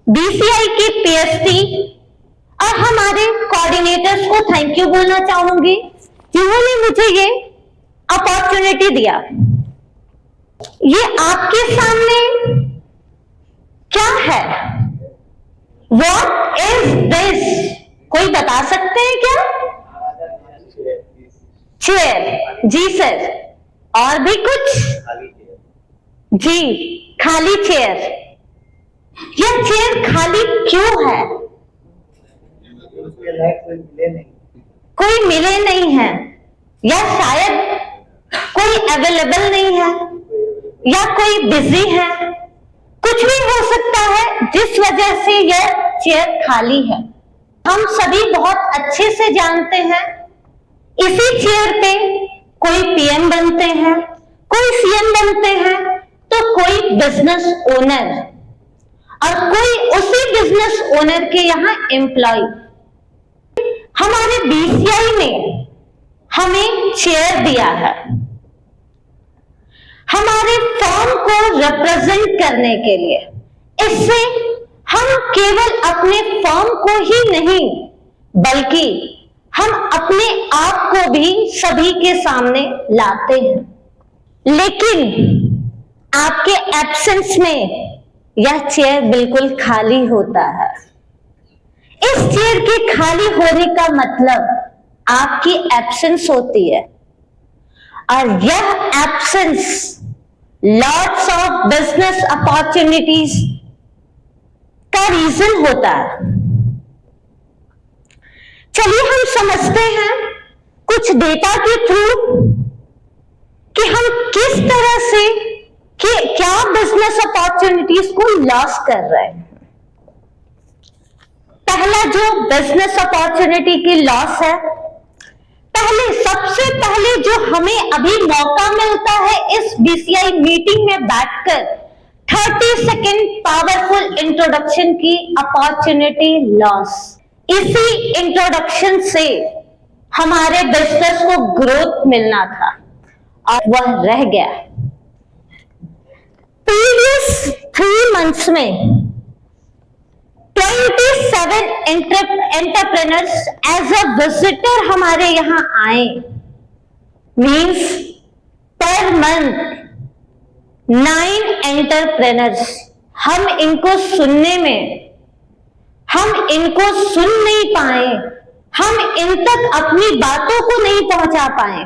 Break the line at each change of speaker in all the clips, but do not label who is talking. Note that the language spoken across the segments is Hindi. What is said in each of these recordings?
बीसीआई की पीएसटी और हमारे कोऑर्डिनेटर्स को थैंक यू बोलना चाहूंगी जिन्होंने मुझे ये अपॉर्चुनिटी दिया। ये आपके सामने क्या है? What is this? कोई बता सकते हैं क्या? चेयर। जी सर। और भी कुछ? जी, खाली चेयर। यह चेयर खाली क्यों है? कोई मिले नहीं है, या शायद कोई अवेलेबल नहीं है, या कोई बिजी है, कुछ भी हो सकता है जिस वजह से यह चेयर खाली है। हम सभी बहुत अच्छे से जानते हैं इसी चेयर पे कोई पीएम बनते हैं, कोई सीएम बनते हैं, तो कोई बिजनेस ओनर, और कोई उसी बिजनेस ओनर के यहां एम्प्लॉय। हमारे बीसीआई ने हमें चेयर दिया है हमारे फॉर्म को रिप्रेजेंट करने के लिए। इससे हम केवल अपने फॉर्म को ही नहीं बल्कि हम अपने आप को भी सभी के सामने लाते हैं। लेकिन आपके एब्सेंस में यह चेयर बिल्कुल खाली होता है। इस चेयर के खाली होने का मतलब आपकी एब्सेंस होती है, और यह absence lots of business opportunities का रीजन होता है। चलिए हम समझते हैं कुछ डेटा के थ्रू कि हम किस तरह से क्या बिजनेस अपॉर्चुनिटीज को लॉस कर रहे हैं। पहला जो बिजनेस अपॉर्चुनिटी की लॉस है, सबसे पहले जो हमें अभी मौका मिलता है इस बीसीआई मीटिंग में बैठकर 30 सेकेंड पावरफुल इंट्रोडक्शन की अपॉर्चुनिटी लॉस। इसी इंट्रोडक्शन से हमारे बिजनेस को ग्रोथ मिलना था और वह रह गया। प्रीवियस 3 मंथ्स में 27 एंटरप्रेनर्स एज अ विजिटर हमारे यहां आए। Means per month 9 entrepreneurs. हम इनको सुन नहीं पाए, हम इन तक अपनी बातों को नहीं पहुंचा पाए,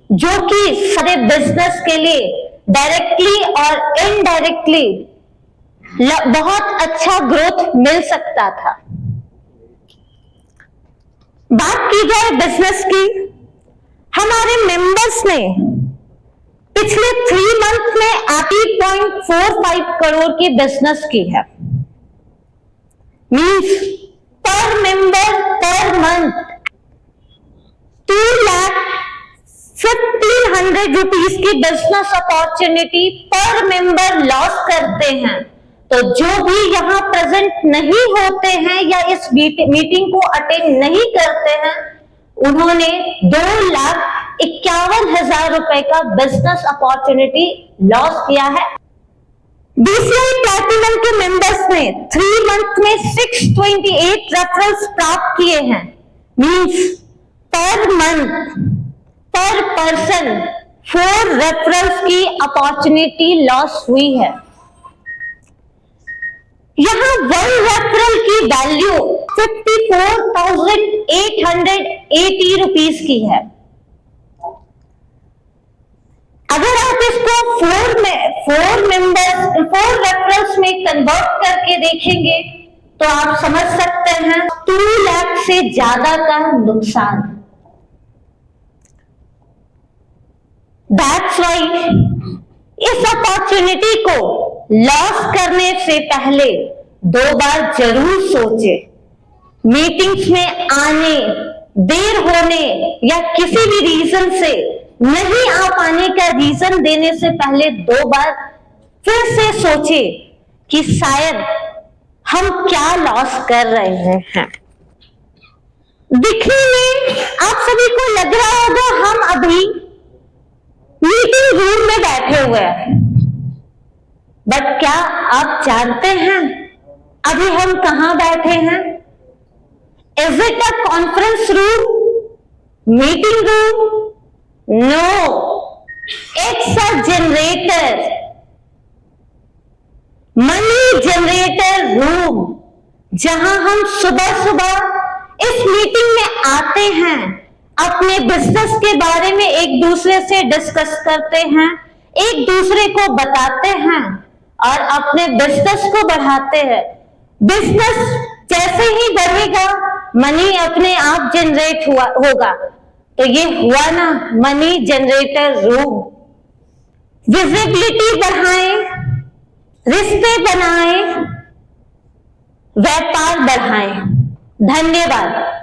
जो कि सारे बिजनेस के लिए डायरेक्टली और इनडायरेक्टली बहुत अच्छा ग्रोथ मिल सकता था। बात की जाए बिजनेस की, हमारे मेंबर्स ने पिछले 3 मंथ में 80.45 करोड़ की बिजनेस की है। मींस पर मेंबर पर मंथ 2,15,000 रुपीज की बिजनेस अपॉर्चुनिटी पर मेंबर लॉस करते हैं। तो जो भी यहां प्रेजेंट नहीं होते हैं या इस मीटिंग को अटेंड नहीं करते हैं, उन्होंने 2,51,000 रुपए का बिजनेस अपॉर्चुनिटी लॉस किया है। बीसीआई प्लैटिनम के मेंबर्स ने 3 मंथ में 628 रेफरल्स प्राप्त किए हैं। मींस पर मंथ पर पर्सन 4 रेफरल्स की अपॉर्चुनिटी लॉस हुई है। यहां 1 रेफरल की वैल्यू 54,880 रुपीज की है। अगर आप इसको 4 रेफरल्स में कन्वर्ट करके देखेंगे तो आप समझ सकते हैं 2 लाख से ज्यादा का नुकसान। दैट्स वाई इस अपॉर्चुनिटी को लॉस करने से पहले 2 बार जरूर सोचे। मीटिंग्स में आने, देर होने या किसी भी रीजन से नहीं आ पाने का रीजन देने से पहले 2 बार फिर से सोचे कि शायद हम क्या लॉस कर रहे हैं। दिखने में आप सभी को लग रहा होगा हम अभी मीटिंग रूम में बैठे हुए हैं, बट क्या आप जानते हैं अभी हम कहां बैठे हैं? Is it a conference room, meeting room? No, it's a generator, money generator room, जहां हम सुबह सुबह इस मीटिंग में आते हैं, अपने बिजनेस के बारे में एक दूसरे से डिस्कस करते हैं, एक दूसरे को बताते हैं और अपने बिजनेस को बढ़ाते हैं। बिजनेस जैसे ही बढ़ेगा मनी अपने आप जनरेट होगा। तो ये हुआ ना मनी जनरेटर रूम। विजिबिलिटी बढ़ाएं, रिश्ते बनाएं, व्यापार बढ़ाएं। धन्यवाद।